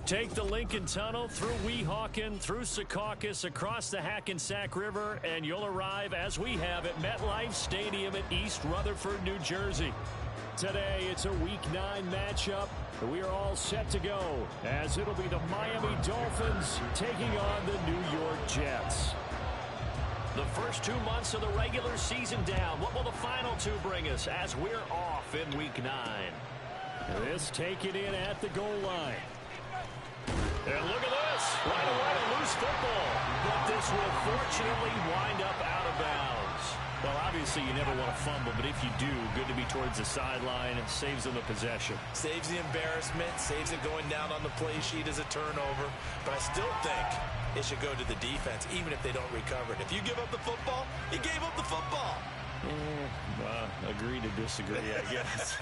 Take the Lincoln Tunnel through Weehawken, through Secaucus, across the Hackensack River, and you'll arrive, as we have, at MetLife Stadium in East Rutherford, New Jersey. Today, it's a Week 9 matchup. We are all set to go, as it'll be the Miami Dolphins taking on the New York Jets. The first 2 months of the regular season down. What will the final 2 bring us as we're off in Week 9? This taken in at the goal line. And look at this. Right away, a loose football. But this will fortunately wind up out of bounds. Well, obviously, you never want to fumble, but if you do, good to be towards the sideline. It saves them the possession. Saves the embarrassment, saves it going down on the play sheet as a turnover. But I still think it should go to the defense, even if they don't recover it. If you give up the football, you gave up the football. Agree to disagree, I guess.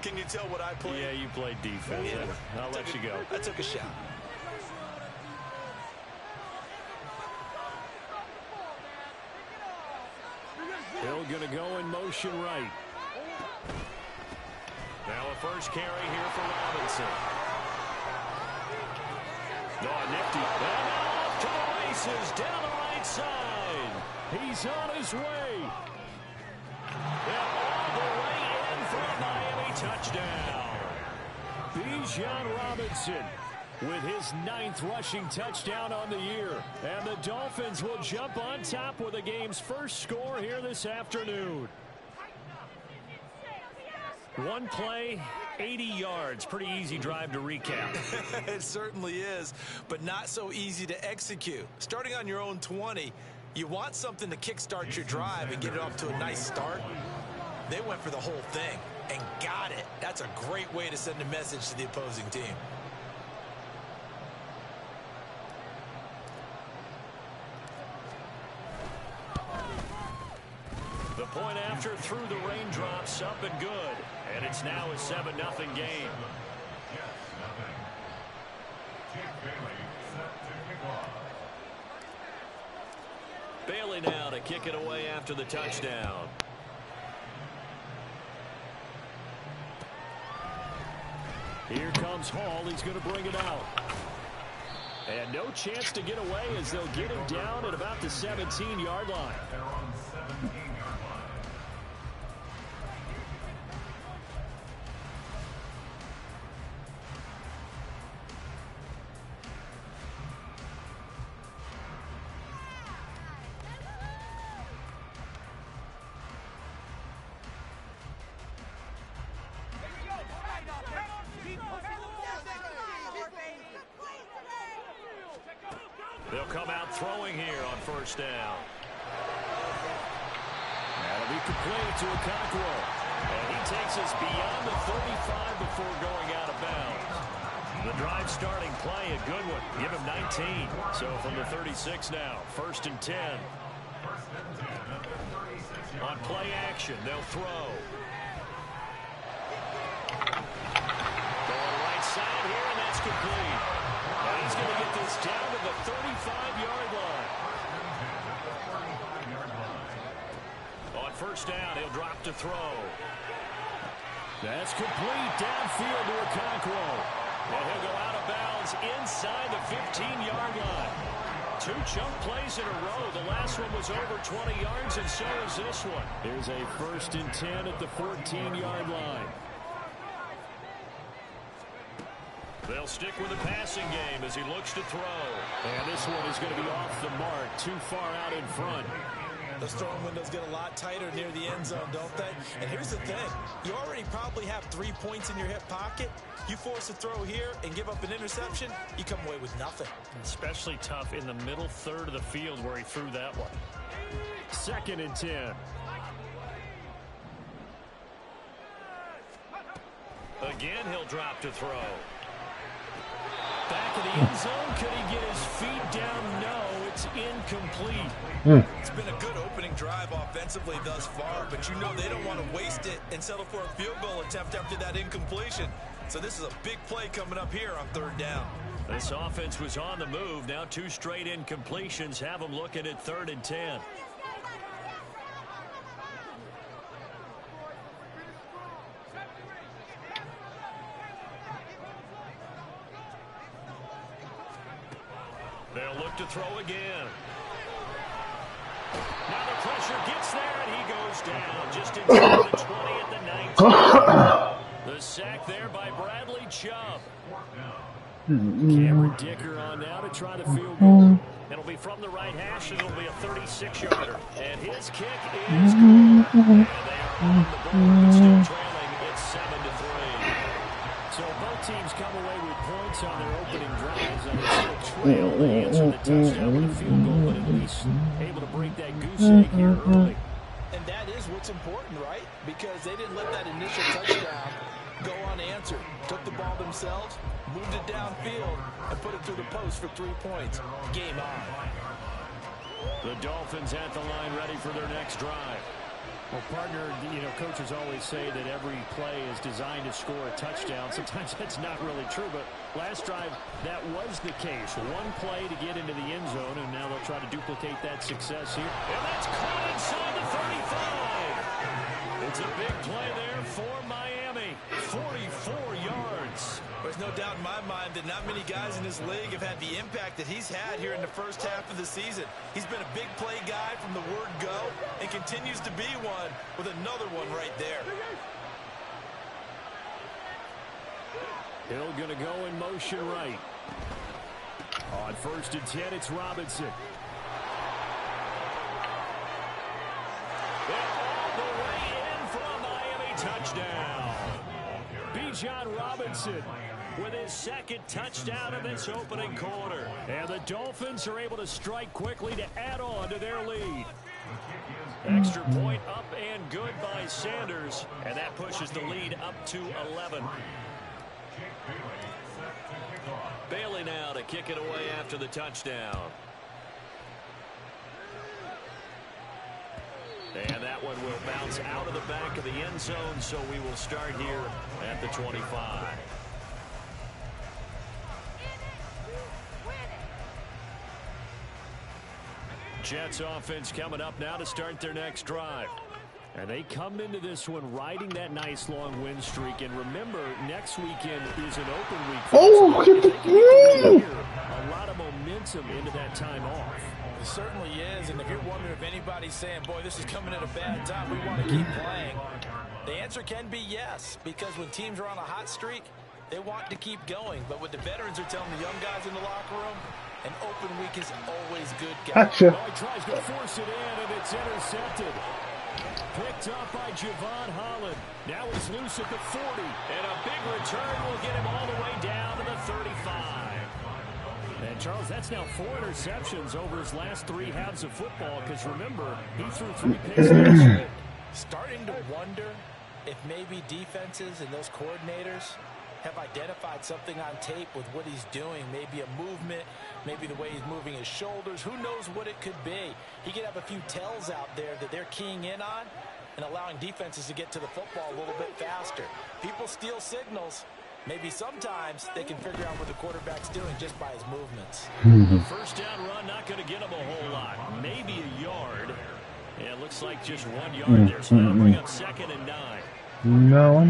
Can you tell what I played? Yeah, you played defense. Yeah. I'll let you go. I took a shot. Hill going to go in motion right. Now a first carry here for Robinson. Oh, nifty. And off to the races down the right side. He's on his way. And all the way in for a Miami touchdown. BJordan Robinson with his 9th rushing touchdown on the year. And the Dolphins will jump on top with the game's first score here this afternoon. One play, 80 yards. Pretty easy drive to recap. It certainly is, but not so easy to execute. Starting on your own 20, you want something to kickstart your drive and get it off to a nice start. They went for the whole thing and got it. That's a great way to send a message to the opposing team. The point after through the raindrops, up and good. And it's now a 7-0 game. Bailey now to kick it away after the touchdown. Here comes Hall. He's going to bring it out. And no chance to get away as they'll get him down at about the 17-yard line. They'll come out throwing here on first down. That'll be complete to Okonkwo. And he takes us beyond the 35 before going out of bounds. The drive starting play, a good one. Give him 19. So from the 36 now, 1st and 10. On play action, they'll throw. Going right side here, and that's complete. And he's going to get this down to the 35-yard line. On first down, he'll drop to throw. That's complete downfield to Okonkwo. And he'll go out of bounds inside the 15-yard line. 2 chunk plays in a row. The last one was over 20 yards, and so is this one. Here's a 1st and 10 at the 14-yard line. They'll stick with the passing game as he looks to throw. And this one is going to be off the mark, too far out in front. Those throwing windows get a lot tighter near the end zone, don't they? And here's the thing. You already probably have 3 points in your hip pocket. You force a throw here and give up an interception, you come away with nothing. Especially tough in the middle third of the field where he threw that one. 2nd and 10. Again, he'll drop to throw. Back of the end zone. Could he get his feet down? No, it's incomplete. It's been a good opening drive offensively thus far, but you know they don't want to waste it and settle for a field goal attempt after that incompletion. So this is a big play coming up here on 3rd down. This offense was on the move. Now 2 straight incompletions have them looking at 3rd and 10. They'll look to throw again. Now the pressure gets there, and he goes down just inside the 20 at the 19. The sack there by Bradley Chubb. Cameron Dicker on now to try the field goal. It'll be from the right hash, and it'll be a 36-yarder. And his kick is good. And they are on the board, but still trailing. It's 7-3. So both teams come away with points on their opening drives, and it's still trail. They answer the touchdown with a field goal, but at least able to break that goose egg here early. And that is what's important, right? Because they didn't let that initial touchdown go unanswered. Took the ball themselves, moved it downfield, and put it through the post for 3 points. Game on. The Dolphins at the line, ready for their next drive. Well, partner, you know, coaches always say that every play is designed to score a touchdown. Sometimes that's not really true, but last drive, that was the case. 1 play to get into the end zone, and now they'll try to duplicate that success here. And that's caught inside the 35. It's a big play there for Miami. 44 yards. There's no doubt in my mind that not many guys in this league have had the impact that he's had here in the first half of the season. He's been a big play guy from the word go and continues to be one with another one right there. Hill going to go in motion right. On 1st and 10, it's Robinson. And all the way in for a Miami touchdown. BJordan Robinson with his 2nd touchdown of this opening quarter. And the Dolphins are able to strike quickly to add on to their lead. Extra point up and good by Sanders. And that pushes the lead up to 11. Bailey now to kick it away after the touchdown. And that one will bounce out of the back of the end zone, so we will start here at the 25. Jets offense coming up now to start their next drive. And they come into this one riding that nice long win streak. And remember, next weekend is an open week. Oh, look at the a lot of momentum into that time off. It certainly is, and if you're wondering if anybody's saying, boy, this is coming at a bad time, we want to keep playing, the answer can be yes, because when teams are on a hot streak, they want to keep going. But what the veterans are telling the young guys in the locker room, an open week is always good, guys. Gotcha. Oh, he tries to force it in, and it's intercepted. Picked up by Javon Holland. Now he's loose at the 40, and a big return will get him all the way down to the 35. And, Charles, that's now 4 interceptions over his last 3 halves of football, because, remember, he threw 3 picks last week. Starting to wonder if maybe defenses and those coordinators have identified something on tape with what he's doing. Maybe a movement, maybe the way he's moving his shoulders. Who knows what it could be? He could have a few tells out there that they're keying in on and allowing defenses to get to the football a little bit faster. People steal signals. Maybe sometimes they can figure out what the quarterback's doing just by his movements. First down run, not going to get him a whole lot. Maybe a yard. Yeah, it looks like just 1 yard there. So that'll bring up 2nd and 9. No.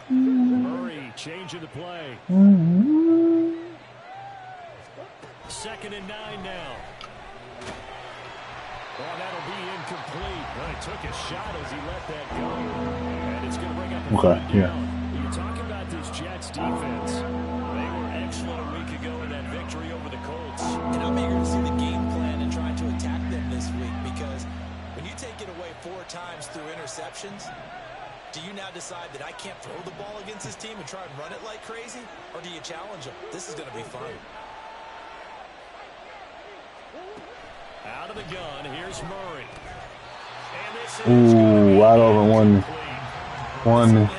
Murray changing the play. 2nd and 9 now. Well, that'll be incomplete. Well, he took a shot as he let that go. And it's going to bring up a third down. You talk about this Jets defense. They were excellent a week ago in that victory over the Colts. And I'm eager to see the game plan and try to attack them this week, because when you take it away 4 times through interceptions, do you now decide that I can't throw the ball against this team and try and run it like crazy? Or do you challenge them? This is going to be fun. Out of the gun, here's Murray. Ooh, wide open one.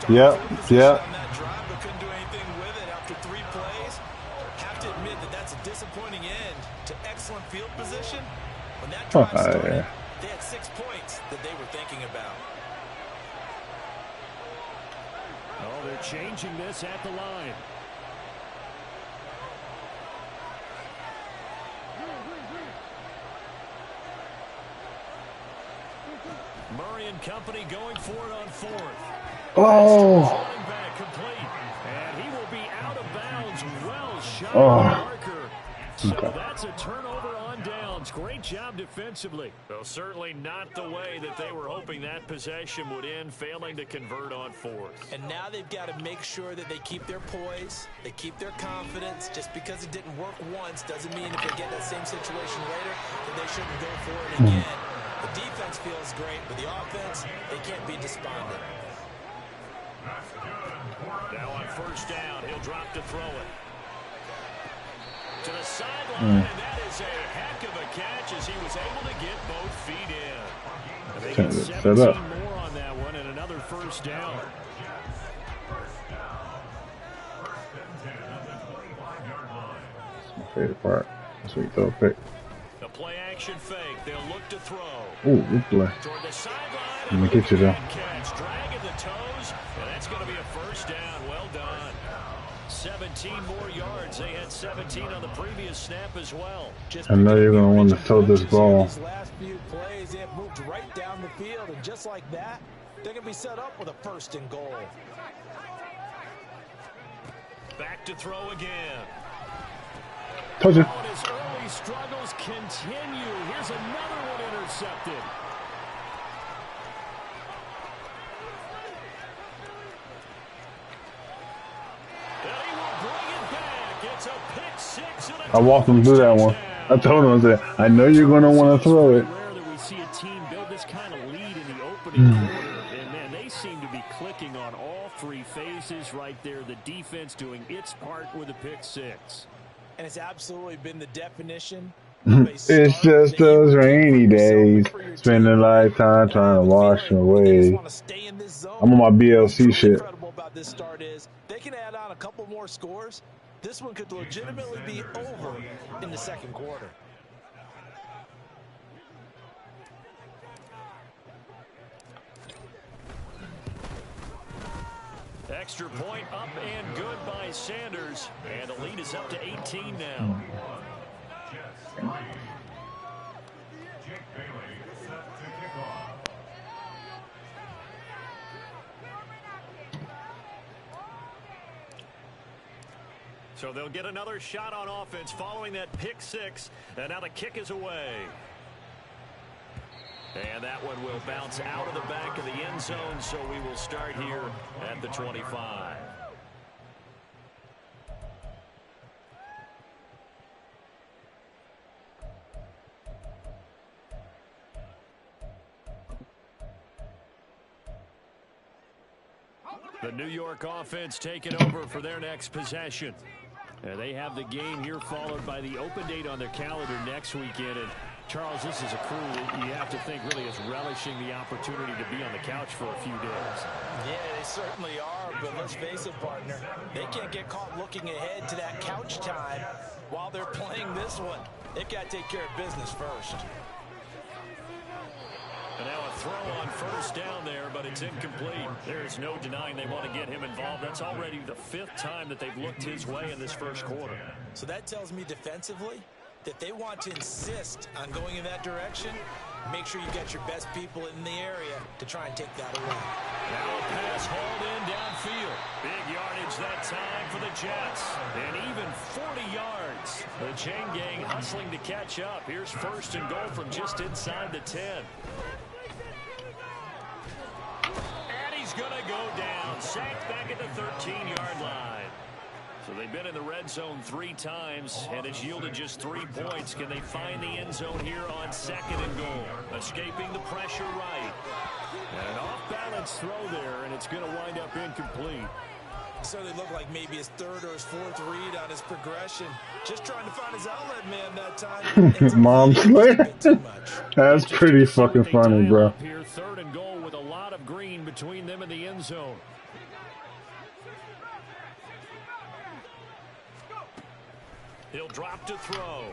Yep. Couldn't do anything with it after 3 plays. Have to admit that that's a disappointing end to excellent field position. When that drive started, they had 6 points that they were thinking about. Oh, they're changing this at the line. Murray and company going for it on 4th. Oh. Back complete. And he will be out of bounds. Well shot marker. So that's a turnover on downs. Great job defensively. Well, certainly not the way that they were hoping that possession would end, failing to convert on 4th. And now they've got to make sure that they keep their poise, they keep their confidence. Just because it didn't work once doesn't mean if they get that same situation later that they shouldn't go for it again. The defense feels great, but the offense, they can't be despondent. Now on 1st down, he'll drop to throw it. To the sideline, and that is a heck of a catch as he was able to get both feet in. They get 17 more on that one and another 1st down. That's my favorite part. That's when you throw a pick. The play action fake. They'll look to throw. Ooh, good play. Toward the sideline. Let me get you there. Catch, dragging the toes, and that's going to be a 1st down. Well done. 17 more yards. They had 17 on the previous snap as well. I know you're going to want to throw this ball. These last few plays, they have moved right down the field, and just like that, they're going to be set up with a 1st and goal. Back to throw again. Told you. Oh, his early struggles continue. Here's another one intercepted. I walked him through that one. I told him, I said, I know you're going to want to throw it. Rare that we see a team build this kind of lead in the opening quarter. And, man, they seem to be clicking on all 3 phases right there. The defense doing its part with a pick 6. And it's absolutely been the definition. It's just those rainy days. Spending a lifetime trying to wash away. I'm on my BLC shit. Incredible about this start is they can add on a couple more scores. This one could legitimately be over in the 2nd quarter. Extra point up and good by Sanders. And the lead is up to 18 now. So they'll get another shot on offense following that pick 6. And now the kick is away. And that one will bounce out of the back of the end zone, so we will start here at the 25. The New York offense taking over for their next possession. And they have the game here followed by the open date on their calendar next weekend. And Charles, this is a crew that you have to think really is relishing the opportunity to be on the couch for a few days. Yeah, they certainly are, but let's face it, partner. They can't get caught looking ahead to that couch time while they're playing this one. They've got to take care of business first. And now a throw on 1st down there, but it's incomplete. There is no denying they want to get him involved. That's already the 5th time that they've looked his way in this 1st quarter. So that tells me defensively that they want to insist on going in that direction. Make sure you got your best people in the area to try and take that away. Now a pass hauled in downfield. Big yardage that time for the Jets. And even 40 yards. The chain gang hustling to catch up. Here's 1st and goal from just inside the 10. And he's going to go down. Sacked back at the 13-yard line. So they've been in the red zone 3 times, and it's yielded just 3 points. Can they find the end zone here on 2nd and goal? Escaping the pressure right. And an off-balance throw there, and it's going to wind up incomplete. Certainly looked like maybe his third or his fourth read on his progression. Just trying to find his outlet man that time. Mom Slayer. That's pretty fucking funny, bro. Here, 3rd and goal with a lot of green between them and the end zone. He'll drop to throw.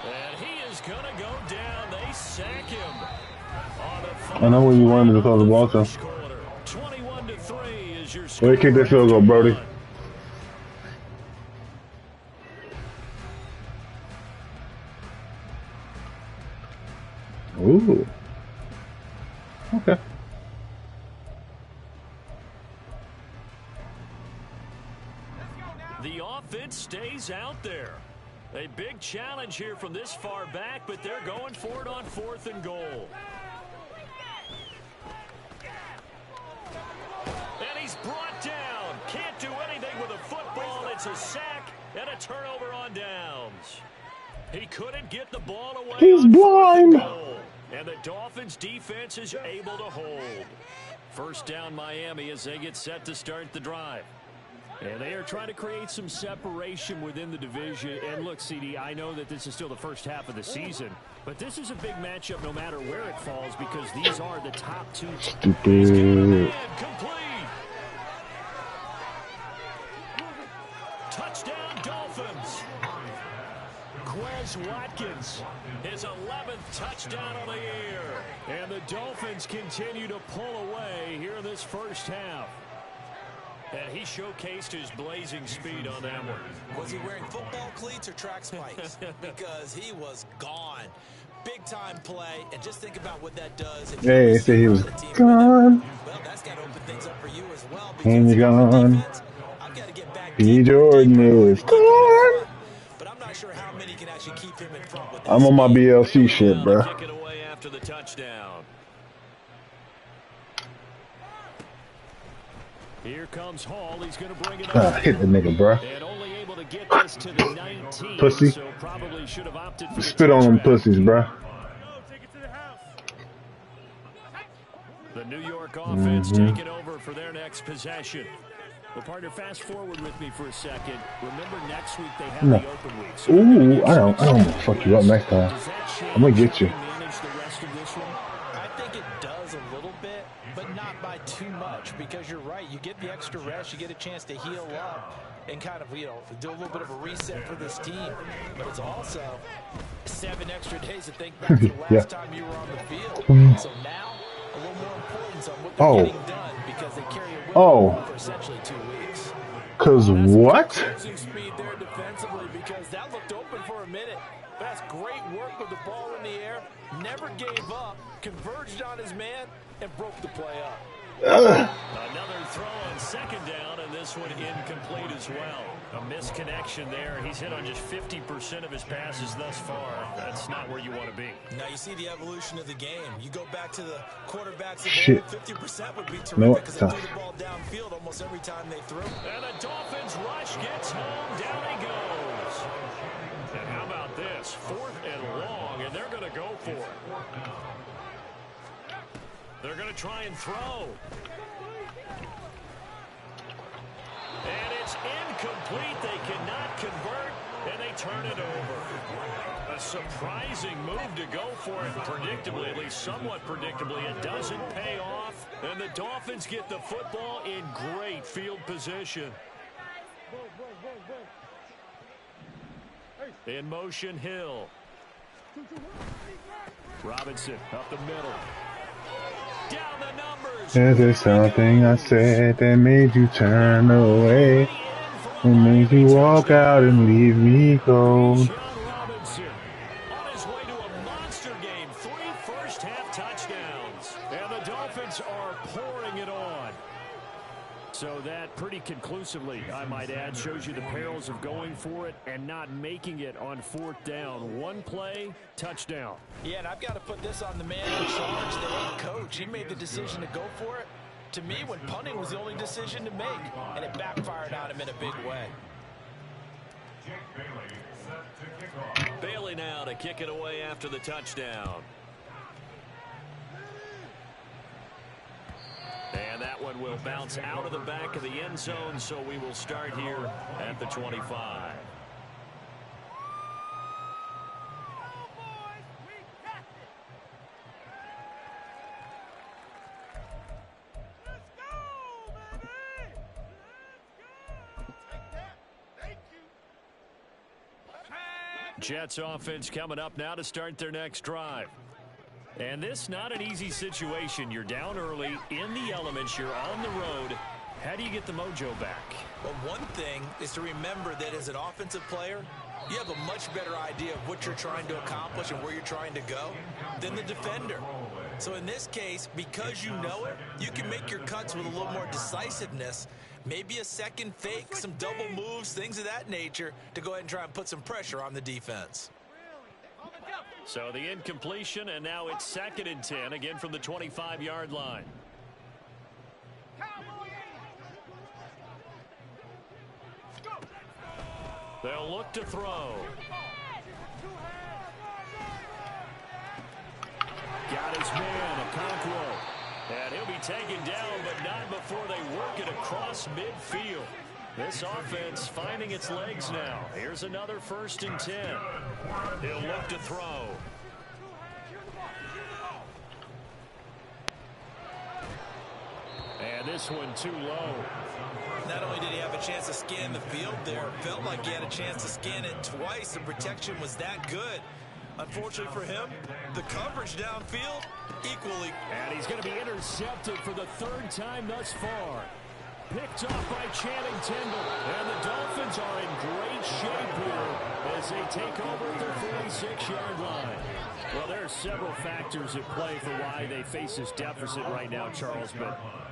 And he is going to go down. They sack him. I know where you wanted to throw the ball to. 21-3 is your score. Where kick that field goal, Brody? Ooh. Okay. The offense stays out there. A big challenge here from this far back, but they're going for it on 4th and goal. And he's brought down. Can't do anything with a football. It's a sack and a turnover on downs. He couldn't get the ball away. He's blind. And the Dolphins defense is able to hold. 1st down Miami as they get set to start the drive. And they are trying to create some separation within the division. And look, CD, I know that this is still the first half of the season, but this is a big matchup no matter where it falls because these are the top 2. He's complete. Touchdown, Dolphins. Quez Watkins, his 11th touchdown of the year. And the Dolphins continue to pull away here in this first half. And he showcased his blazing speed on that one. Was he wearing football cleats or track spikes? Because he was gone. Big time play, and just think about what that does. If hey, they say he was gone. Well, that's got to open things up for you as well. And you're gone. BJordan is gone. But I'm not sure how many can actually keep him in front with I'm on my BLC shit, bro. Kick it away after the touchdown. Here comes Hall. He's going to bring it up. Hit the nigga, bro. And only able to get this to the 19. Pussy. So probably should have opted for Spit on them pussies, bro. The New York offense taking over for their next possession. Well, partner, fast forward with me for a second. Remember, next week they have the open week. So ooh, I don't fuck you up next time. I'm gonna get you. I think it does a little bit, but not by too much, because you're right. You get the extra rest, you get a chance to heal up and kind of, you know, do a little bit of a reset for this team. But it's also 7 extra days to think back to the last time you were on the field. So now, a little more importance on what they're getting done, because they carry a win for essentially 2 weeks. Cause what? Speed there defensively, because that looked open for a minute. That's great work with the ball in the air. Never gave up, converged on his man, and broke the play up. Another throw on 2nd down, and this one incomplete as well. A misconnection there. He's hit on just 50% of his passes thus far. That's not where you want to be. Now you see the evolution of the game. You go back to the quarterbacks of 50% would be terrific, because they threw the ball downfield almost every time they threw. And the Dolphins rush gets home. Down he goes. And how about this? 4th and long, and they're going to go for it. They're going to try and throw. And it's incomplete. They cannot convert, and they turn it over. A surprising move to go for it, predictably, at least somewhat predictably. It doesn't pay off, and the Dolphins get the football in great field position. In motion, Hill. Robinson up the middle. Down the numbers. Is there something I said that made you turn away? And made you walk out and leave me cold? Robinson on his way to a monster game. 3 first-half touchdowns. And the Dolphins are pouring it on. So that pretty conclusively, I might add, shows you the perils of going for it and not making it on 4th down. 1 play, touchdown. Yeah, and I've got to put this on the man in charge, the head coach. He made the decision to go for it. To me, when punting was the only decision to make, and it backfired on him in a big way. Bailey now to kick it away after the touchdown. And that one will bounce out of the back of the end zone, so we will start here at the 25. Jets offense coming up now to start their next drive. And this not an easy situation. You're down early, in the elements, you're on the road. How do you get the mojo back? Well, one thing is to remember that as an offensive player, you have a much better idea of what you're trying to accomplish and where you're trying to go than the defender. So in this case, because you know it, you can make your cuts with a little more decisiveness, maybe a second fake, some double moves, things of that nature, to go ahead and try and put some pressure on the defense. So the incompletion, and now it's 2nd and 10, again from the 25-yard line. They'll look to throw. Got his man, Okonkwo. And he'll be taken down, but not before they work it across midfield. This offense finding its legs now. Here's another 1st and 10. He'll look to throw. And this one too low. Not only did he have a chance to scan the field there, felt like he had a chance to scan it twice. The protection was that good. Unfortunately for him, the coverage downfield equally. And he's going to be intercepted for the 3rd time thus far. Picked off by Channing Tindall. And the Dolphins are in great shape here as they take over at their 46-yard line. Well, there are several factors at play for why they face this deficit right now, Charles.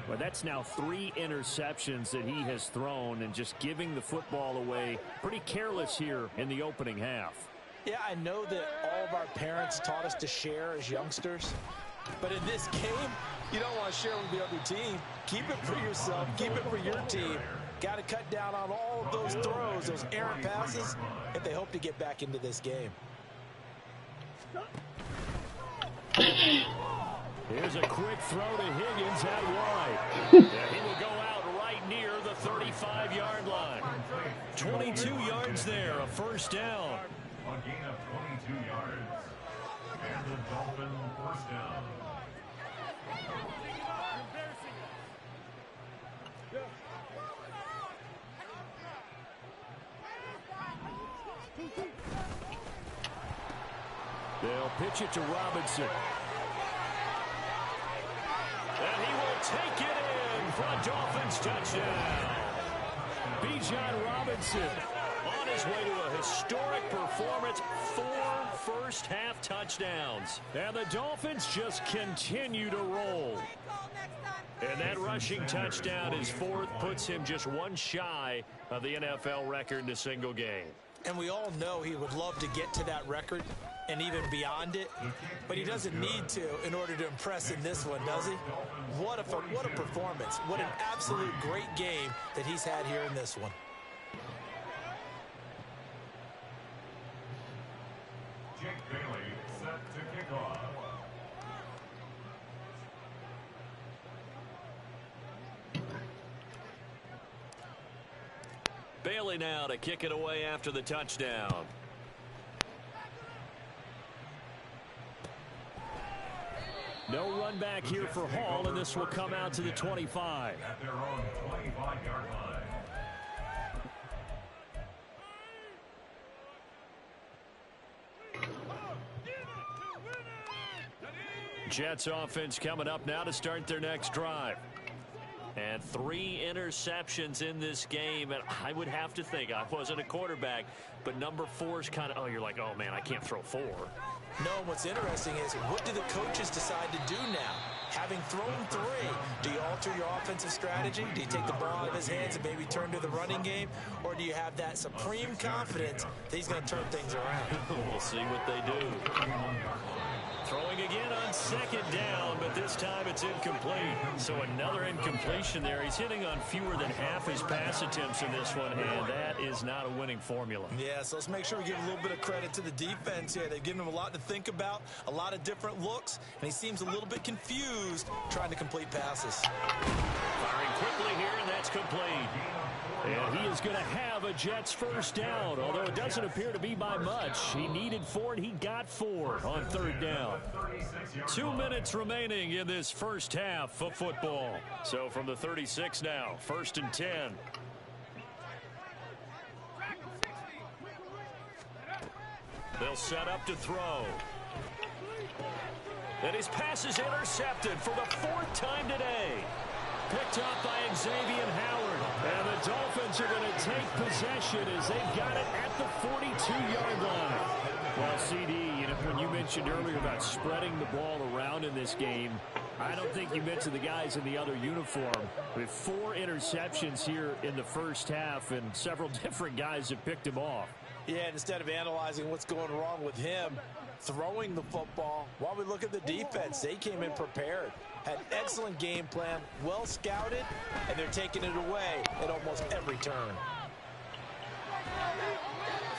But that's now 3 interceptions that he has thrown, and just giving the football away pretty careless here in the opening half. Yeah, I know that all of our parents taught us to share as youngsters. But in this game, you don't want to share with the other team. Keep it for yourself. Keep it for your team. Got to cut down on all of those throws, those errant passes, if they hope to get back into this game. Here's a quick throw to Higgins out wide. Yeah, he will go out right near the 35-yard line. 22 yards there, a 1st down. A gain of 22 yards. And the Dolphin 1st down. They'll pitch it to Robinson. And he will take it in for a Dolphins touchdown. BJordan Robinson on his way to a historic performance, 4 first-half touchdowns. And the Dolphins just continue to roll. And that rushing touchdown, his 4th, puts him just 1 shy of the NFL record in a single game. And we all know he would love to get to that record and even beyond it, but he doesn't need to in order to impress in this one, does he? What a performance. What an absolute great game that he's had here in this one. Jake Bailey set to kick off. Bailey now to kick it away after the touchdown. No run back here for Hall, and this will come out to the 25. At their own 25-yard line. Jets offense coming up now to start their next drive. And 3 interceptions in this game, and I would have to think, I wasn't a quarterback, but number 4 is kind of, oh, you're like, oh, man, I can't throw 4. No, what's interesting is, what do the coaches decide to do now? Having thrown 3, do you alter your offensive strategy? Do you take the ball out of his hands and maybe turn to the running game? Or do you have that supreme confidence that he's going to turn things around? We'll see what they do. Throwing again on second down, but this time it's incomplete. So another incompletion there. He's hitting on fewer than half his pass attempts in this one, and that is not a winning formula. Yeah, so let's make sure we give a little bit of credit to the defense here. They've given him a lot to think about, a lot of different looks, and he seems a little bit confused trying to complete passes. Firing quickly here, and that's complete. And he is going to have a Jets first down, although it doesn't appear to be by much. He needed 4, and he got 4 on third down. 2 minutes remaining in this first half of football. So from the 36 now, 1st and 10. They'll set up to throw. And his pass is intercepted for the 4th time today. Picked up by Xavier Howard. And the Dolphins are going to take possession as they've got it at the 42-yard line. Well, CD, when you mentioned earlier about spreading the ball around in this game, I don't think you mentioned the guys in the other uniform. With 4 interceptions here in the first half, and several different guys have picked him off. Yeah, instead of analyzing what's going wrong with him throwing the football, while we look at the defense, they came in prepared. Had excellent game plan, well scouted, and they're taking it away at almost every turn.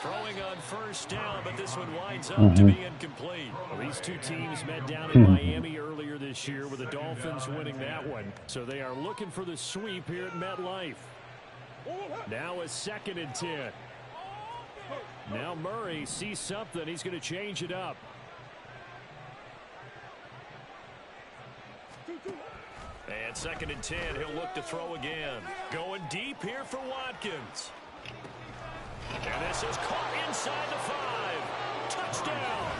Throwing on first down, but this one winds up to be incomplete. Well, these two teams met down in Miami earlier this year with the Dolphins winning that one. So they are looking for the sweep here at MetLife. Now a 2nd and 10. Now Murray sees something. He's going to change it up. And 2nd and 10. He'll look to throw again. Going deep here for Watkins. And this is caught inside the 5. Touchdown.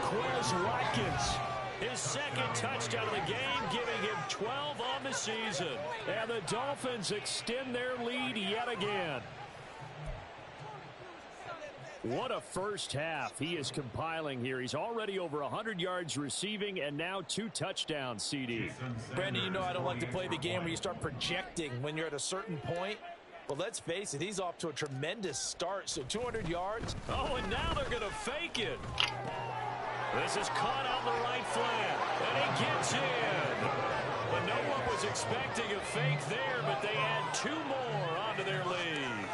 Quez Watkins. His 2nd touchdown of the game, giving him 12 on the season. And the Dolphins extend their lead yet again. What a first half he is compiling here. He's already over 100 yards receiving and now 2 touchdowns, CD. Brandon, you know I don't like to play the game where you start projecting when you're at a certain point. But let's face it, he's off to a tremendous start. So 200 yards. Oh, and now they're going to fake it. This is caught on the right flank. And he gets in. But no one was expecting a fake there, but they add 2 more onto their lead.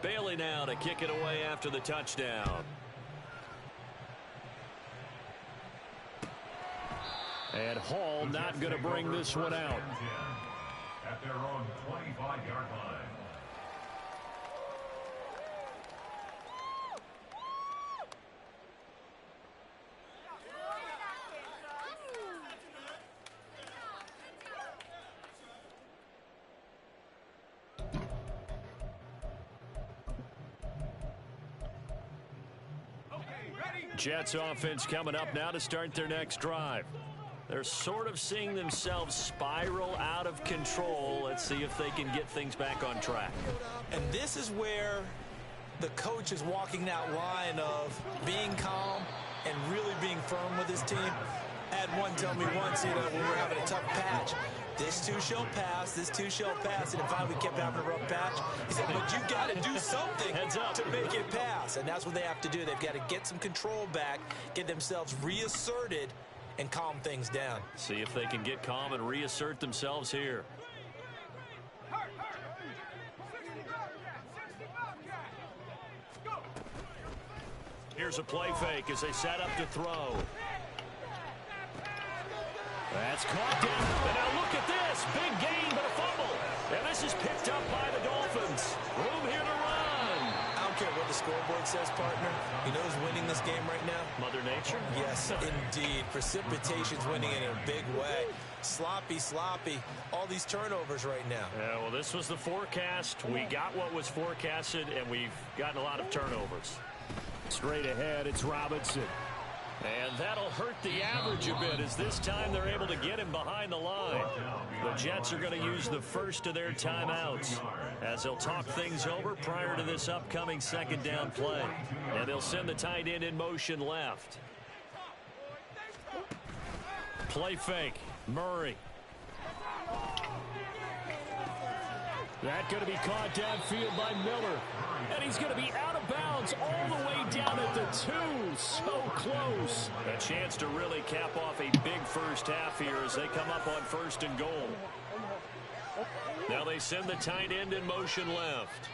Bailey now to kick it away after the touchdown. And Hall not going to bring this one out. At their own 25-yard line. Jets offense coming up now to start their next drive. They're sort of seeing themselves spiral out of control. Let's see if they can get things back on track. And this is where the coach is walking that line of being calm and really being firm with his team. I had one tell me once, when we were having a tough patch, this too shall pass, this too shall pass. And finally we kept having a rough patch. He said, but you got to do something to make it pass. And that's what they have to do. They've got to get some control back, get themselves reasserted, and calm things down. See if they can get calm and reassert themselves here. Here's a play fake as they set up to throw. That's caught down. And now look at this. Big gain, but a fumble. And this is picked up by the Dolphins. Room here to run. I don't care what the scoreboard says, partner. You know who's winning this game right now? Mother Nature? Yes, indeed. Precipitation's winning in a big way. Sloppy, sloppy. All these turnovers right now. Yeah, well, this was the forecast. We got what was forecasted, and we've gotten a lot of turnovers. Straight ahead, it's Robinson. And that'll hurt the average a bit as this time they're able to get him behind the line. The Jets are going to use the first of their timeouts as they'll talk things over prior to this upcoming second down play. And they'll send the tight end in motion left. Play fake. Murray. That going to be caught downfield by Miller. And he's going to be out of bounds all the way down at the 2. So close. A chance to really cap off a big first half here as they come up on 1st and goal. Now they send the tight end in motion left.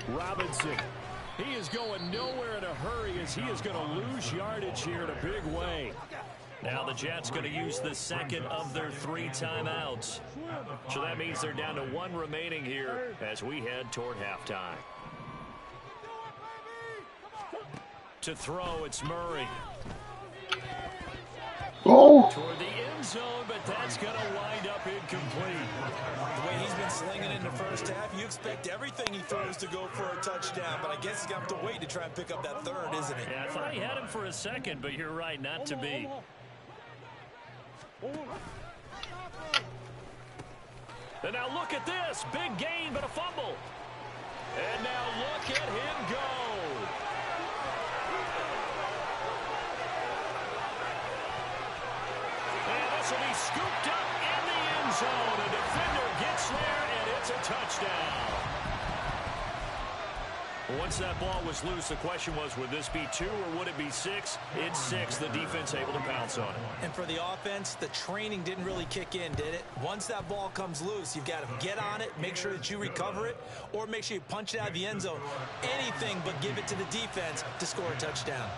Robinson. He is going nowhere in a hurry as he is going to lose yardage here in a big way. Now the Jets going to use the second of their 3 timeouts. So that means they're down to 1 remaining here as we head toward halftime. To throw, it's Murray. Oh! Toward the end zone, but that's going to wind up incomplete. The way he's been slinging in the first half, you expect everything he throws to go for a touchdown, but I guess he's going to have to wait to try and pick up that 3rd, isn't he? Yeah, I thought he had him for a second, but you're right, not to be. And now look at this. Big gain, but a fumble. And now look at him go. And this will be scooped up in the end zone. A defender gets there, and it's a touchdown. Once that ball was loose, the question was, would this be 2 or would it be 6? It's 6. The defense able to pounce on it. And for the offense, the training didn't really kick in, did it? Once that ball comes loose, you've got to get on it, make sure that you recover it, or make sure you punch it out of the end zone. Anything but give it to the defense to score a touchdown.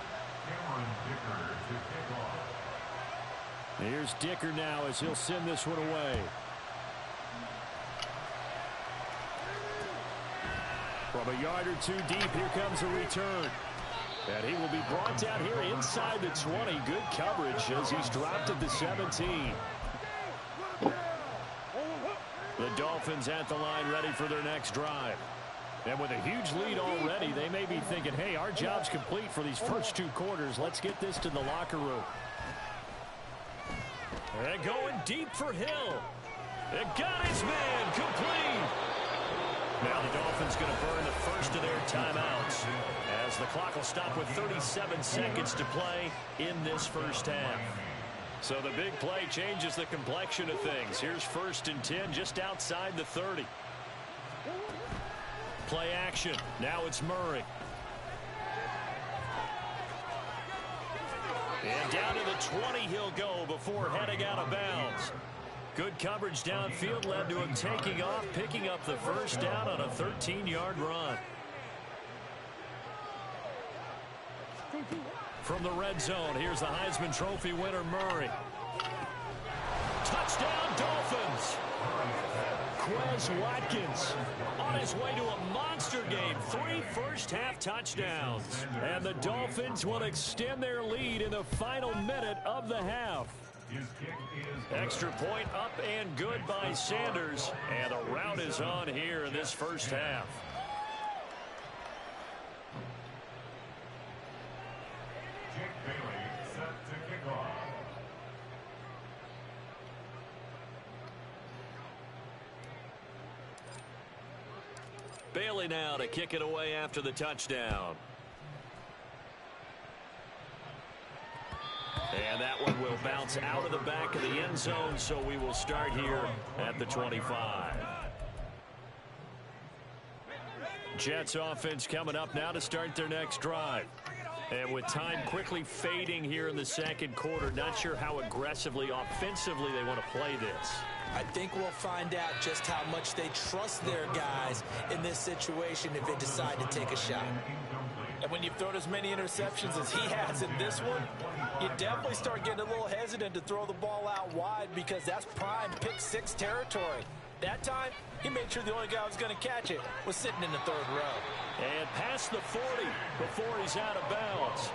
Here's Dicker now as he'll send this one away. From a yard or 2 deep, here comes a return. And he will be brought down here inside the 20. Good coverage as he's dropped at the 17. The Dolphins at the line ready for their next drive. And with a huge lead already, they may be thinking, hey, our job's complete for these first 2 quarters. Let's get this to the locker room. And going deep for Hill. It got his man complete. Now the Dolphins going to burn the first of their timeouts as the clock will stop with 37 seconds to play in this first half. So the big play changes the complexion of things. Here's 1st and 10 just outside the 30. Play action. Now it's Murray. And down to the 20 he'll go before heading out of bounds. Good coverage downfield led to him taking off, picking up the first down on a 13-yard run. From the red zone, here's the Heisman Trophy winner, Murray. Touchdown, Dolphins. Quez Watkins on his way to a monster game. 3 first-half touchdowns. And the Dolphins will extend their lead in the final minute of the half. Extra point up and good by Sanders. And the rout is on here in this first half. Bailey now to kick it away after the touchdown. And that one will bounce out of the back of the end zone, so we will start here at the 25. Jets offense coming up now to start their next drive. And with time quickly fading here in the second quarter, not sure how aggressively, offensively they want to play this. I think we'll find out just how much they trust their guys in this situation if they decide to take a shot. And when you've thrown as many interceptions as he has in this one, you definitely start getting a little hesitant to throw the ball out wide because that's prime pick-6 territory. That time, he made sure the only guy who was going to catch it was sitting in the 3rd row. And past the 40 before he's out of bounds.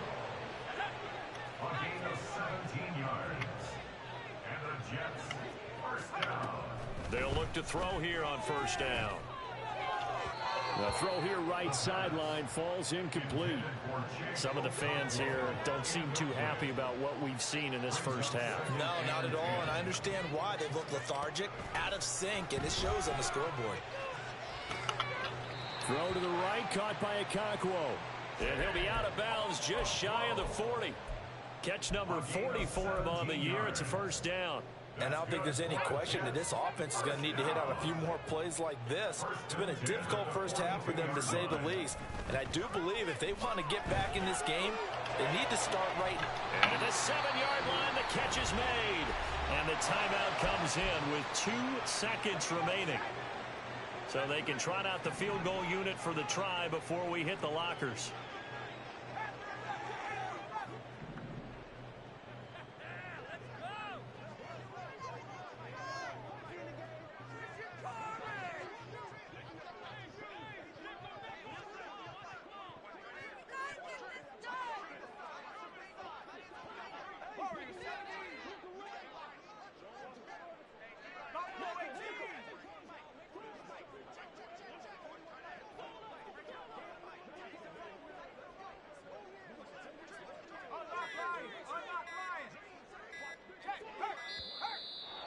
A gain of 17 yards. And the Jets, first down. They'll look to throw here on first down. The throw here right sideline falls incomplete. Some of the fans here don't seem too happy about what we've seen in this first half. No, not at all, and I understand why. They look lethargic, out of sync, and it shows on the scoreboard. Throw to the right, caught by Okonkwo. And he'll be out of bounds just shy of the 40. Catch number 40 for him on the year. It's a first down. And I don't think there's any question that this offense is going to need to hit on a few more plays like this. It's been a difficult first half for them, to say the least. And I do believe if they want to get back in this game, they need to start right. And at the 7-yard line, the catch is made. And the timeout comes in with 2 seconds remaining. So they can trot out the field goal unit for the try before we hit the lockers.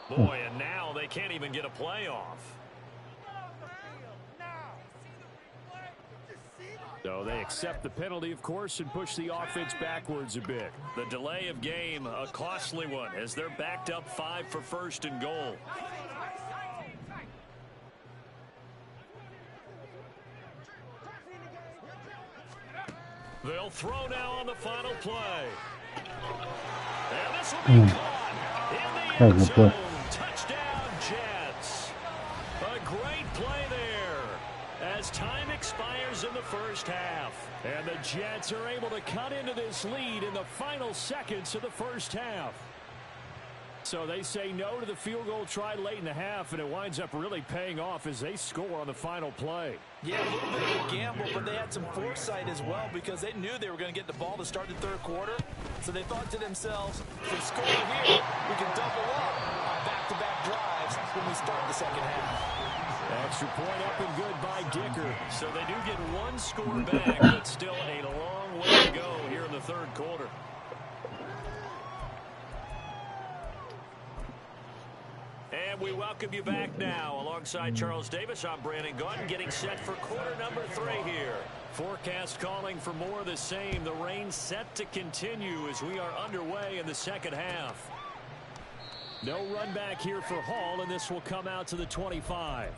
Boy, and now they can't even get a play off. So they accept the penalty, of course, and push the offense backwards a bit. The delay of game, a costly one, as they're backed up 5 for first and goal. They'll throw now on the final play. And this will be caught in the end zone. Touchdown, Jets. A great play there as time expires in the first half. And the Jets are able to cut into this lead in the final seconds of the first half. So they say no to the field goal try late in the half, and it winds up really paying off as they score on the final play. Yeah, a little bit of a gamble, but they had some foresight as well because they knew they were going to get the ball to start the third quarter. So they thought to themselves, if we score here, we can double up on back-to-back drives when we start the second half. Extra point up and good by Dicker. So they do get 1 score back, but still a long way to go here in the third quarter. And we welcome you back now. Alongside Charles Davis, I'm Brandon Gaudin, getting set for quarter number 3 here. Forecast calling for more of the same. The rain set to continue as we are underway in the second half. No run back here for Hall, and this will come out to the 25.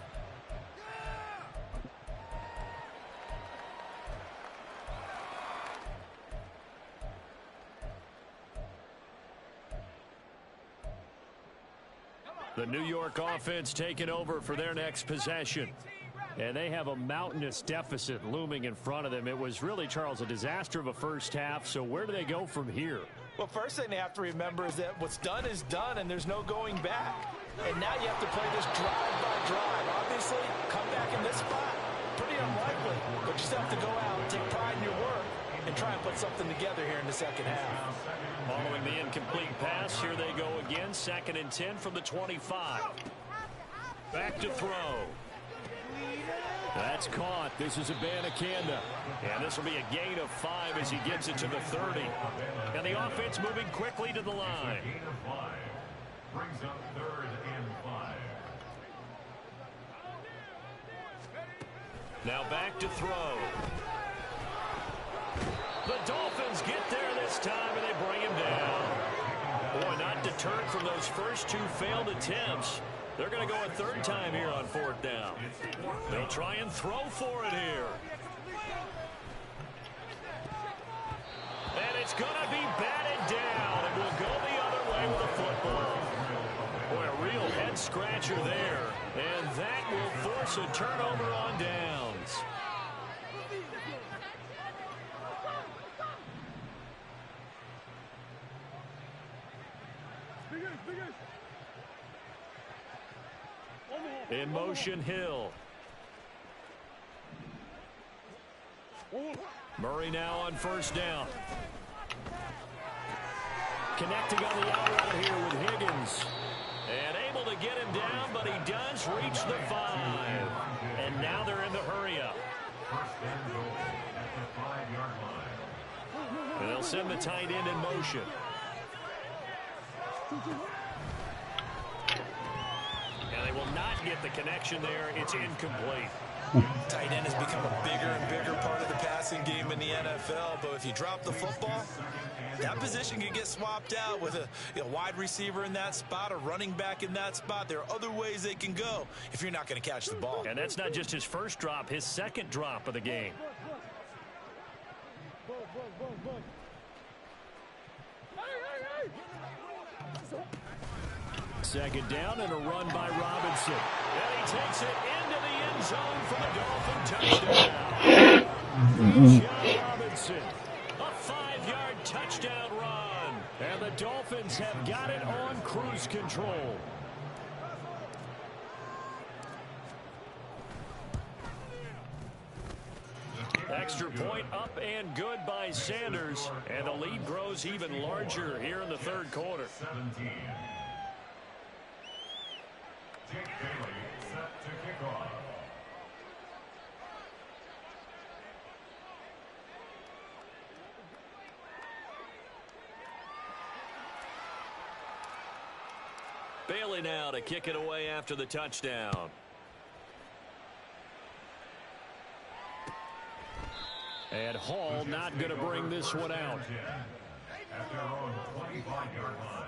The New York offense taking over for their next possession. And they have a mountainous deficit looming in front of them. It was really, Charles, a disaster of a first half. So where do they go from here? Well, first thing they have to remember is that what's done is done, and there's no going back. And now you have to play this drive by drive. Obviously, come back in this spot, pretty unlikely. But you just have to go out and take pride in your work and try and put something together here in the second half. Following the incomplete pass, here they go again. 2nd and 10 from the 25. Back to throw. That's caught. This is Abanikanda. And this will be a gain of 5 as he gets it to the 30. And the offense moving quickly to the line. Gain of 5. Brings up 3rd and 5. Now back to throw. The Dolphins get there this time, and they bring him down. Boy, not deterred from those first 2 failed attempts. They're going to go a 3rd time here on 4th down. They'll try and throw for it here. And it's going to be batted down, and we'll go the other way with the football. Boy, a real head-scratcher there. And that will force a turnover on downs. In motion, Hill. Murray now on 1st down. Connecting on the out route here with Higgins. And able to get him down, but he does reach the 5. And now they're in the hurry-up. First and goal at the 5-yard line. And they'll send the tight end in motion. And they will not get the connection there. It's incomplete. Tight end has become a bigger and bigger part of the passing game in the NFL, but if you drop the football, that position can get swapped out with a wide receiver in that spot, a running back in that spot. There are other ways they can go if you're not going to catch the ball. And that's not just his first drop, his second drop of the game. Second down and a run by Robinson. And he takes it into the end zone for the Dolphin touchdown. Robinson, a 5-yard touchdown run. And the Dolphins have got it on cruise control. Extra point up and good by Sanders. And the lead grows even larger here in the third quarter. 17. Jake Bailey set to kick off. Bailey now to kick it away after the touchdown. And Hall not going to bring this one out. At their own 25-yard line.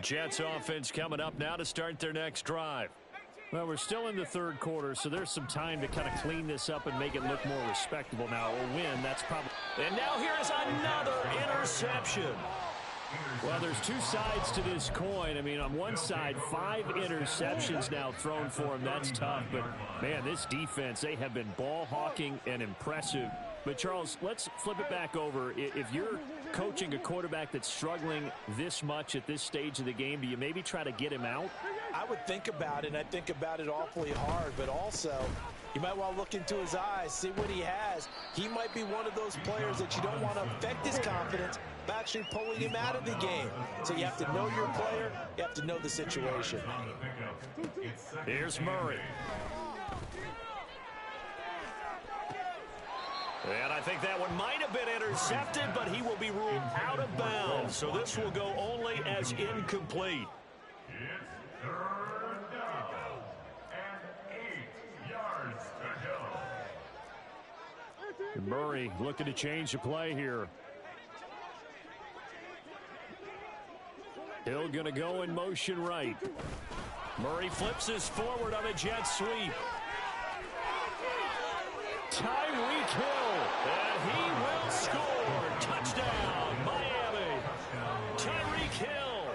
Jets offense coming up now to start their next drive. Well, we're still in the third quarter, so there's some time to kind of clean this up and make it look more respectable. Now, a win, that's probably... And now here's another interception. Well, there's two sides to this coin. I mean, on one side, 5 interceptions now thrown for him. That's tough. But, man, this defense, they have been ball hawking and impressive. But, Charles, let's flip it back over. If you're coaching a quarterback that's struggling this much at this stage of the game, do you maybe try to get him out? I would think about it, and I think about it awfully hard, but also you might want to look into his eyes, see what he has. He might be one of those players that you don't want to affect his confidence by actually pulling him out of the game. So you have to know your player, you have to know the situation. Here's Murray. And I think that one might have been intercepted, but he will be ruled out of bounds. So this will go only as incomplete. It's third down and 8 yards to go. Murray looking to change the play here. Hill going to go in motion right. Murray flips this forward on a jet sweep. Tyreek Hill, and he will score. Touchdown, Miami. Tyreek Hill,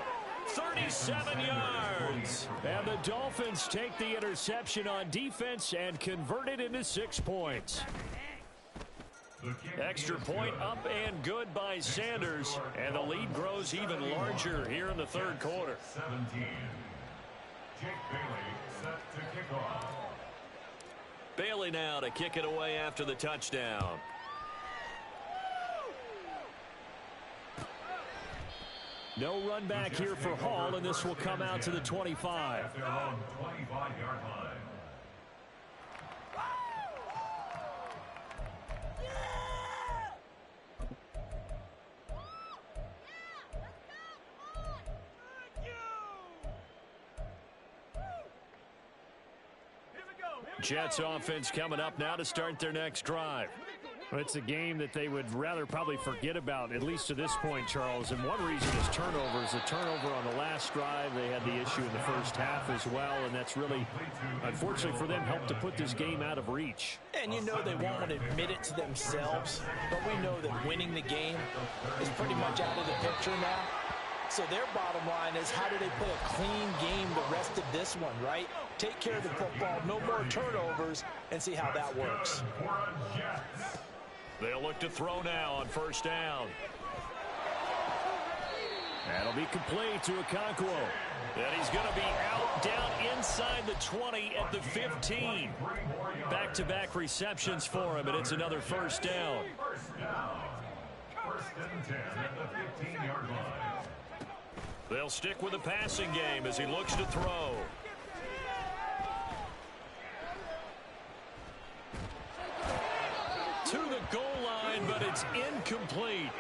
37 yards. And the Dolphins take the interception on defense and convert it into 6 points. Extra point up and good by Sanders, and the lead grows even larger here in the third quarter. 17. Jake Bailey set to kick off. Bailey now to kick it away after the touchdown. No run back here for Hall, and this will come out to the 25. At their own 25-yard line. Jets offense coming up now to start their next drive. Well, it's a game that they would rather probably forget about, at least to this point, Charles. And one reason is turnovers. A turnover on the last drive. They had the issue in the first half as well, and that's really, unfortunately for them, helped to put this game out of reach. And you know they won't admit it to themselves, but we know that winning the game is pretty much out of the picture now. So their bottom line is, how do they play a clean game the rest of this one, right? Take care of the football, no more turnovers, and see how that works. They'll look to throw now on first down. That'll be complete to Okonkwo. And he's going to be out down inside the 20 at the 15. Back-to-back receptions for him, and it's another first down. First and 10 at the 15-yard line. They'll stick with the passing game as he looks to throw. To the goal line, but it's incomplete.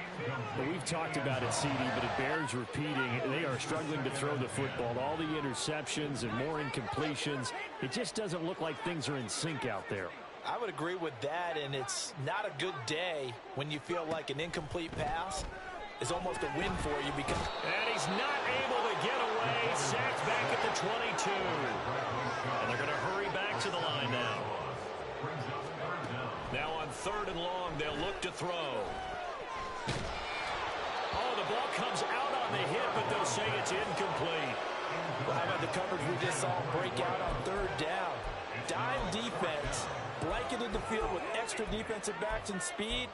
Well, we've talked about it, CD, but it bears repeating. They are struggling to throw the football. All the interceptions and more incompletions. It just doesn't look like things are in sync out there. I would agree with that, and it's not a good day when you feel like an incomplete pass is almost a win for you because... And he's not able to get away. Sacked back at the 22. And they're going to hurry back to the line now. Now on 3rd and long, they'll look to throw. Oh, the ball comes out on the hit, but they'll say it's incomplete. Well, how about the coverage we just saw break out on 3rd down? Dime defense, blanketed the field with extra defensive backs and speed,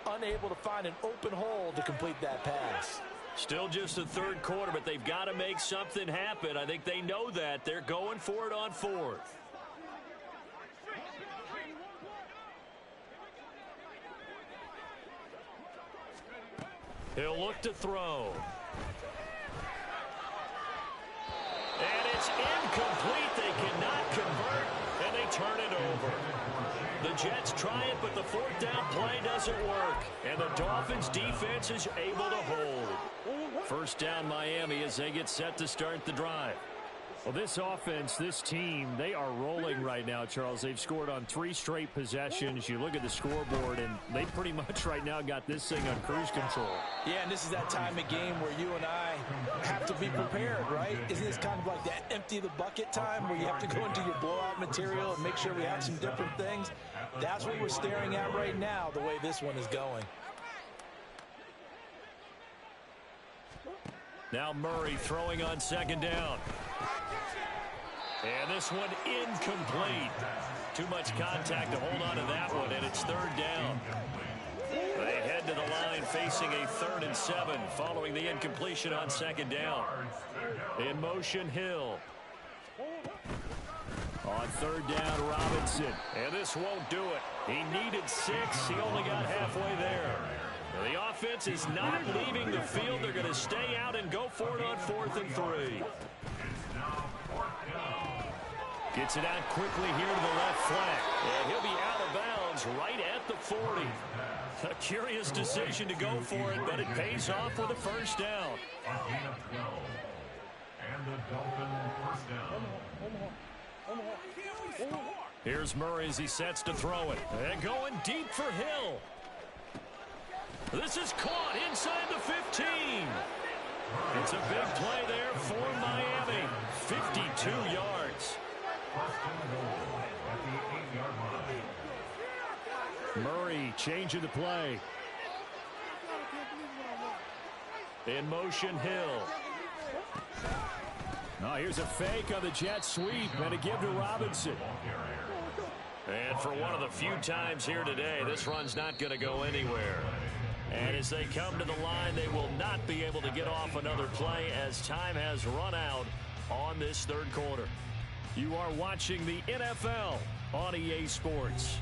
unable to find an open hole to complete that pass. Still just the 3rd quarter, but they've got to make something happen. I think they know that. They're going for it on 4th. He'll look to throw. And it's incomplete. They cannot convert, and they turn it over. The Jets try it, but the 4th down play doesn't work. And the Dolphins defense is able to hold. 1st down Miami as they get set to start the drive. Well, this offense, this team, they are rolling right now, Charles. They've scored on 3 straight possessions. You look at the scoreboard, and they pretty much right now got this thing on cruise control. Yeah, and this is that time of game where you and I have to be prepared, right? Isn't this kind of like that empty the bucket time where you have to go into your blowout material and make sure we have some different things? That's what we're staring at right now, the way this one is going. Now Murray throwing on 2nd down. And this one incomplete. Too much contact to hold on to that one, and it's 3rd down. They head to the line facing a 3rd and 7 following the incompletion on 2nd down. In motion, Hill. On 3rd down, Robinson. And this won't do it. He needed 6. He only got halfway there. The offense is not leaving the field. They're going to stay out and go for it on 4th and 3. Gets it out quickly here to the left flank. And he'll be out of bounds right at the 40. A curious decision to go for it, but it pays off with a 1st down. Here's Murray as he sets to throw it. And going deep for Hill. This is caught inside the 15. It's a big play there for Miami. 52 yards. Murray changing the play. In motion, Hill. Now here's a fake on the jet sweep and a give to Robinson. And for one of the few times here today, this run's not going to go anywhere. And as they come to the line, they will not be able to get off another play as time has run out on this 3rd quarter. You are watching the NFL on EA Sports.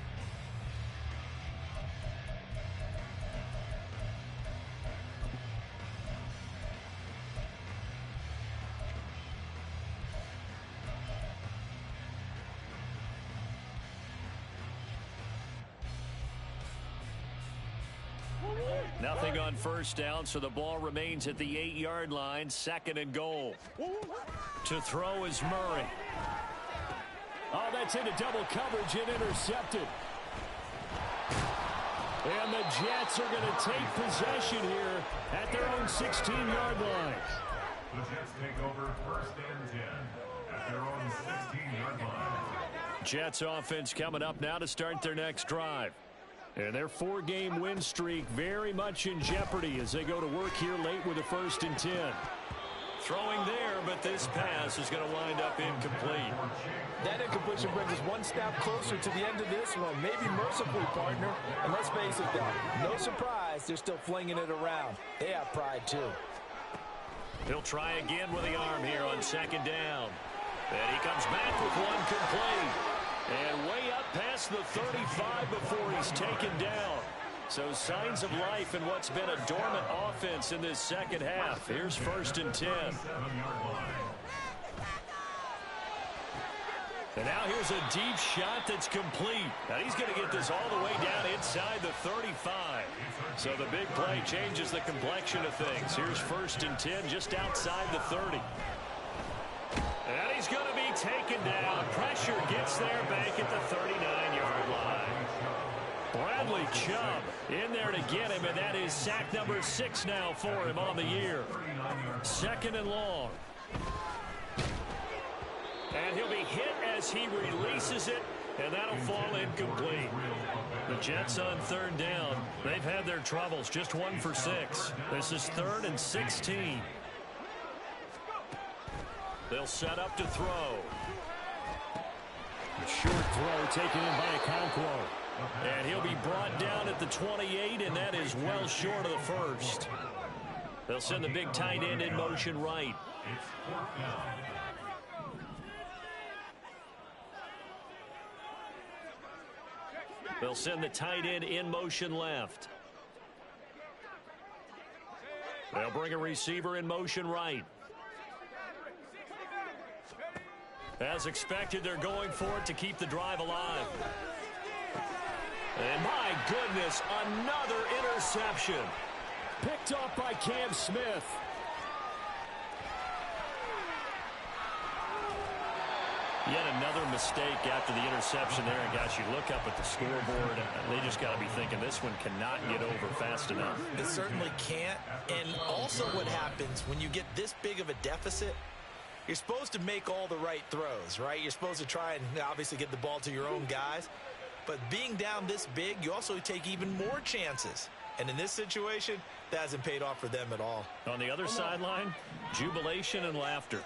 Nothing on 1st down, so the ball remains at the 8-yard line. 2nd and goal. To throw is Murray. Oh, that's into double coverage and intercepted. And the Jets are going to take possession here at their own 16-yard line. The Jets take over 1st and 10 at their own 16-yard line. Jets offense coming up now to start their next drive. And their 4-game win streak very much in jeopardy as they go to work here late with a 1st and 10. Throwing there, but this pass is going to wind up incomplete. That incompletion brings us one step closer to the end of this one. Maybe mercifully, partner. And let's face it, though, no surprise, they're still flinging it around. They have pride, too. He'll try again with the arm here on 2nd down. And he comes back with one complete. And way up past the 35 before he's taken down. So signs of life in what's been a dormant offense in this 2nd half. Here's 1st and 10. And now here's a deep shot that's complete. Now he's going to get this all the way down inside the 35. So the big play changes the complexion of things. Here's 1st and 10 just outside the 30. And he's going to be taken down. Pressure gets there back at the 39-yard line. Bradley Chubb in there to get him, and that is sack number 6 now for him on the year. 2nd and long. And he'll be hit as he releases it, and that'll fall incomplete. The Jets on 3rd down. They've had their troubles, just 1 for 6. This is 3rd and 16. They'll set up to throw. A short throw taken in by Okonkwo. And he'll be brought down at the 28, and that is well short of the 1st. They'll send the big tight end in motion right. They'll send the tight end in motion left. They'll bring a receiver in motion right. As expected, they're going for it to keep the drive alive. And my goodness, another interception. Picked off by Cam Smith. Yet another mistake after the interception there. And guys, you look up at the scoreboard, they just got to be thinking this one cannot get over fast enough. It certainly can't. And also what happens when you get this big of a deficit, you're supposed to make all the right throws, right? You're supposed to try and obviously get the ball to your own guys. But being down this big, you also take even more chances. And in this situation, that hasn't paid off for them at all. On the other sideline, jubilation and laughter.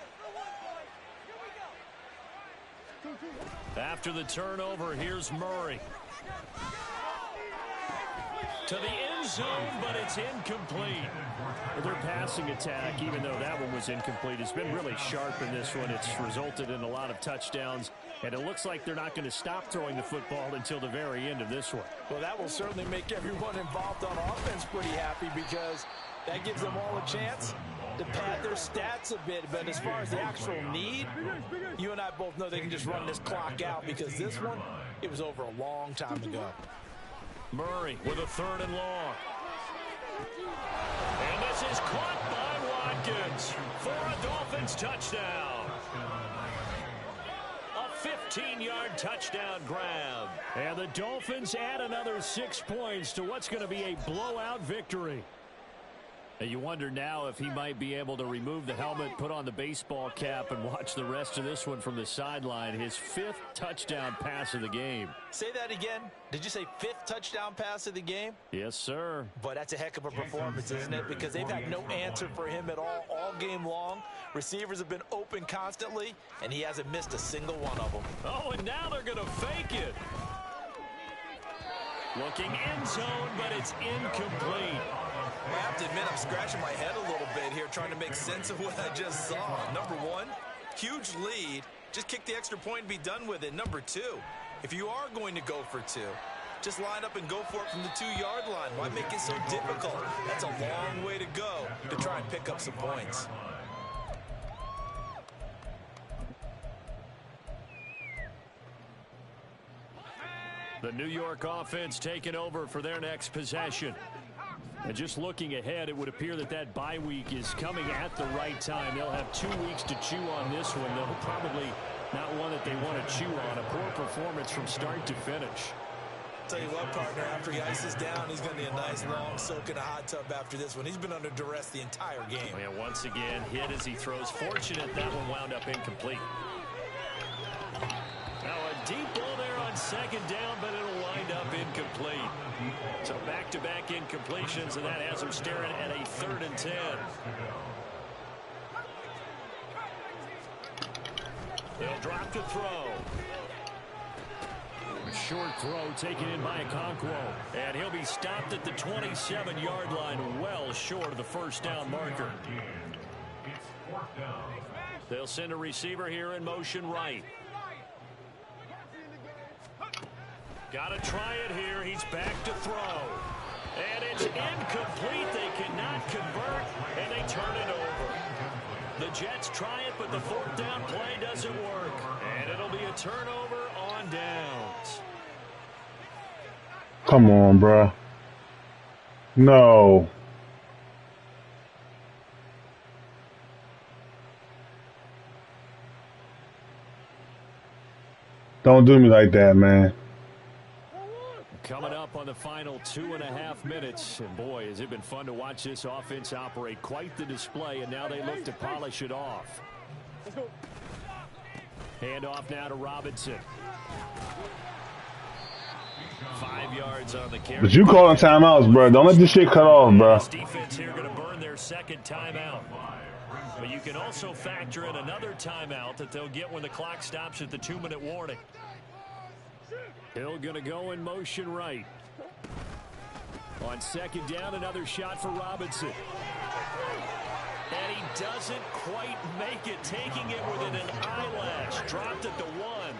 After the turnover, here's Murray. To the end zone, but it's incomplete. Their passing attack, even though that one was incomplete, has been really sharp in this one. It's resulted in a lot of touchdowns, and it looks like they're not going to stop throwing the football until the very end of this one. Well, that will certainly make everyone involved on offense pretty happy because that gives them all a chance to pad their stats a bit. But as far as the actual need, you and I both know they can just run this clock out because this one, it was over a long time ago. Murray with a 3rd and long. And this is caught by Watkins for a Dolphins touchdown. A 15-yard touchdown grab. And the Dolphins add another 6 points to what's going to be a blowout victory. And you wonder now if he might be able to remove the helmet, put on the baseball cap, and watch the rest of this one from the sideline. His 5th touchdown pass of the game. Say that again. Did you say 5th touchdown pass of the game? Yes, sir. But that's a heck of a performance, isn't it? Because they've had no answer for him at all game long. Receivers have been open constantly, and he hasn't missed a single one of them. Oh, and now they're going to fake it. Looking end zone, but it's incomplete. I have to admit, I'm scratching my head a little bit here trying to make sense of what I just saw. Number one, huge lead. Just kick the extra point and be done with it. Number two, if you are going to go for 2, just line up and go for it from the 2-yard line. Why make it so difficult? That's a long way to go to try and pick up some points. The New York offense taking over for their next possession. And just looking ahead, it would appear that that bye week is coming at the right time. They'll have 2 weeks to chew on this one. They'll probably not one that they want to chew on. A poor performance from start to finish. Tell you what, partner, after he ices down, he's going to need a nice long soak in a hot tub after this one. He's been under duress the entire game. Oh, yeah, once again, hit as he throws. Fortunate that one wound up incomplete. Now a deep ball there on 2nd down, but it'll wind up incomplete. So back-to-back incompletions, and that has him staring at a 3rd and 10. They'll drop to throw. A short throw taken in by Okonkwo. And he'll be stopped at the 27-yard line, well short of the 1st down marker. They'll send a receiver here in motion right. Got to try it here. He's back to throw. And it's incomplete. They cannot convert, and they turn it over. The Jets try it, but the 4th down play doesn't work. And And it'll be a turnover on downs. Come on, bro. No. Don't do me like that, man. Coming up on the final 2.5 minutes. And boy, has it been fun to watch this offense operate. Quite the display, and now they look to polish it off. Hand off now to Robinson. 5 yards on the carry. But you calling timeouts, bro. Don't let this shit cut off, bro. This defense here going to burn their second timeout. But you can also factor in another timeout that they'll get when the clock stops at the 2-minute warning. Hill going to go in motion right. On second down, another shot for Robinson. And he doesn't quite make it, taking it within an eyelash. Dropped at the 1.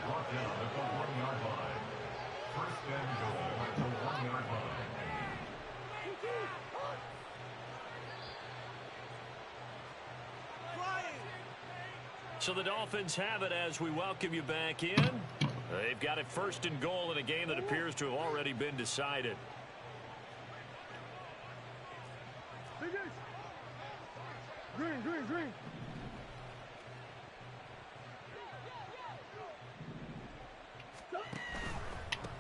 So the Dolphins have it as we welcome you back in. They've got it 1st and goal in a game that appears to have already been decided. Green.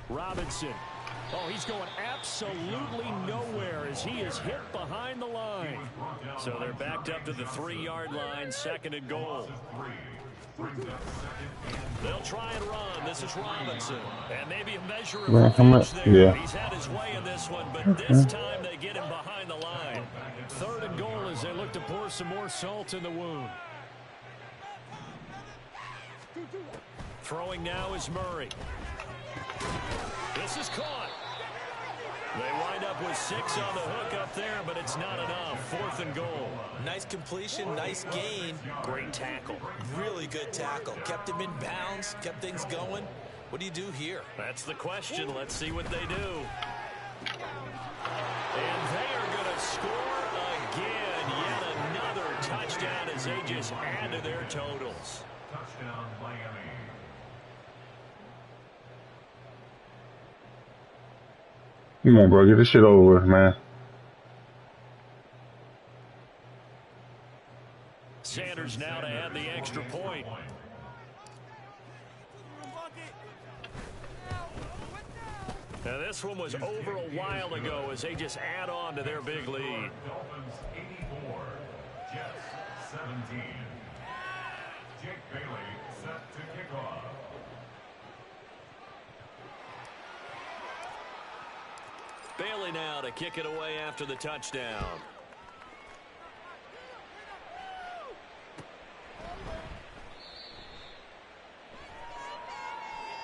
Robinson. Oh, he's going absolutely nowhere as he is hit behind the line. So they're backed up to the 3-yard line, 2nd and goal. They'll try and run. This is Robinson. And maybe a measure of revenge there. Yeah. He's had his way in this one, but this time they get him behind the line. 3rd and goal as they look to pour some more salt in the wound. Throwing now is Murray. This is caught. They wind up with 6 on the hook up there, but it's not enough. 4th and goal. Nice completion, nice gain. Great tackle. Really good tackle. Kept him in bounds, kept things going. What do you do here? That's the question. Let's see what they do. And they are going to score again. Yet another touchdown as they just add to their totals. Touchdown, Miami. Come on, bro. Get this shit over with, man. Sanders now to add the extra point. Now this one was over a while ago as they just add on to their big lead. Dolphins 84, Jets 17. Jake Bailey set to kick off. Bailey now to kick it away after the touchdown.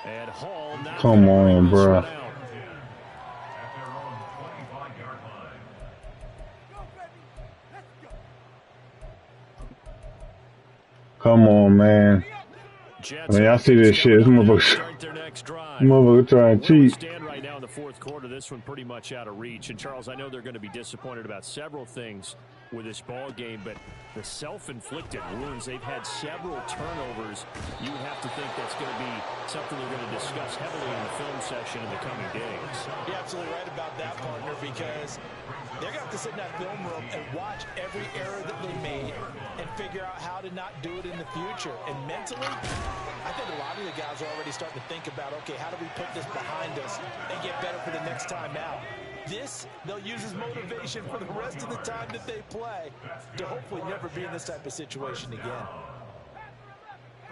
And Hall now. Come on, bro. At their own 25-yard line. Come on, man. I mean, I see this shit. This motherfucker trying to cheat. Stand right now in the 4th quarter. This one pretty much out of reach. And Charles, I know they're going to be disappointed about several things with this ball game, but the self-inflicted wounds, they've had several turnovers. You would have to think that's going to be something they're going to discuss heavily in the film session in the coming days. You're absolutely right about that, partner, because they're going to have to sit in that film room and watch every error that they made and figure out how to not do it in the future. And mentally, I think a lot of the guys are already starting to think about, okay, how do we put this behind us and get better for the next time out? This, they'll use as motivation for the rest of the time that they play to hopefully never be in this type of situation again.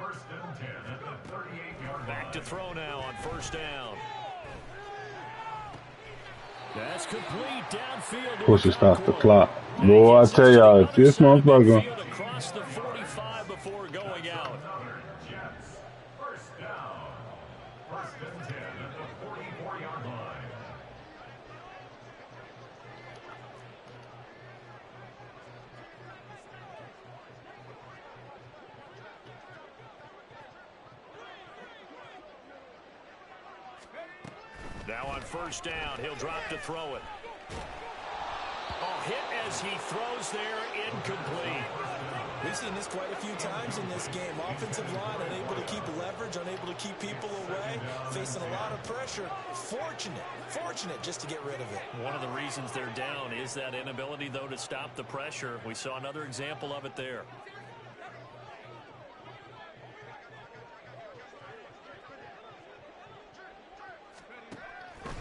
1st and 10 at the 38-yard line. Back to throw now on 1st down. That's complete downfield. Of course, it stops the clock. Boy, I tell y'all, if this motherfucker. Across the 45 before going out. Jets. 1st down. 1st and 10 at the 44-yard line. Now on 1st down, he'll drop to throw it. Oh, hit as he throws there, incomplete. We've seen this quite a few times in this game. Offensive line unable to keep leverage, unable to keep people away, facing a lot of pressure. Fortunate just to get rid of it. One of the reasons they're down is that inability, though, to stop the pressure. We saw another example of it there.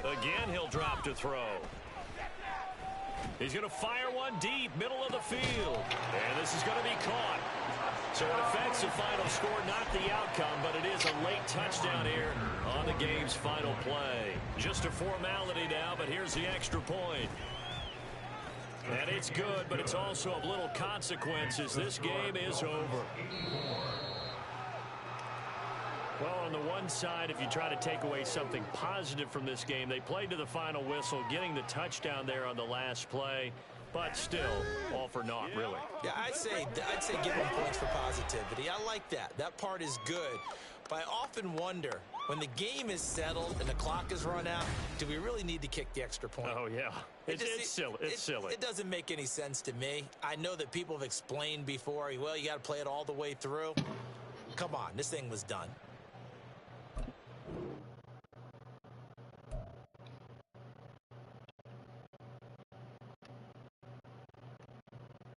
Again, he'll drop to throw. He's going to fire one deep, middle of the field. And this is going to be caught. So it affects the final score, not the outcome, but it is a late touchdown here on the game's final play. Just a formality now, but here's the extra point. And it's good, but it's also of little consequences. This game is over. Well, on the one side, if you try to take away something positive from this game, they played to the final whistle, getting the touchdown there on the last play. But still, all for naught, really. Yeah, I'd say give them points for positivity. I like that. That part is good. But I often wonder, when the game is settled and the clock is run out, do we really need to kick the extra point? Oh, yeah. It's silly. It's silly. It doesn't make any sense to me. I know that people have explained before, well, you got to play it all the way through. Come on, this thing was done.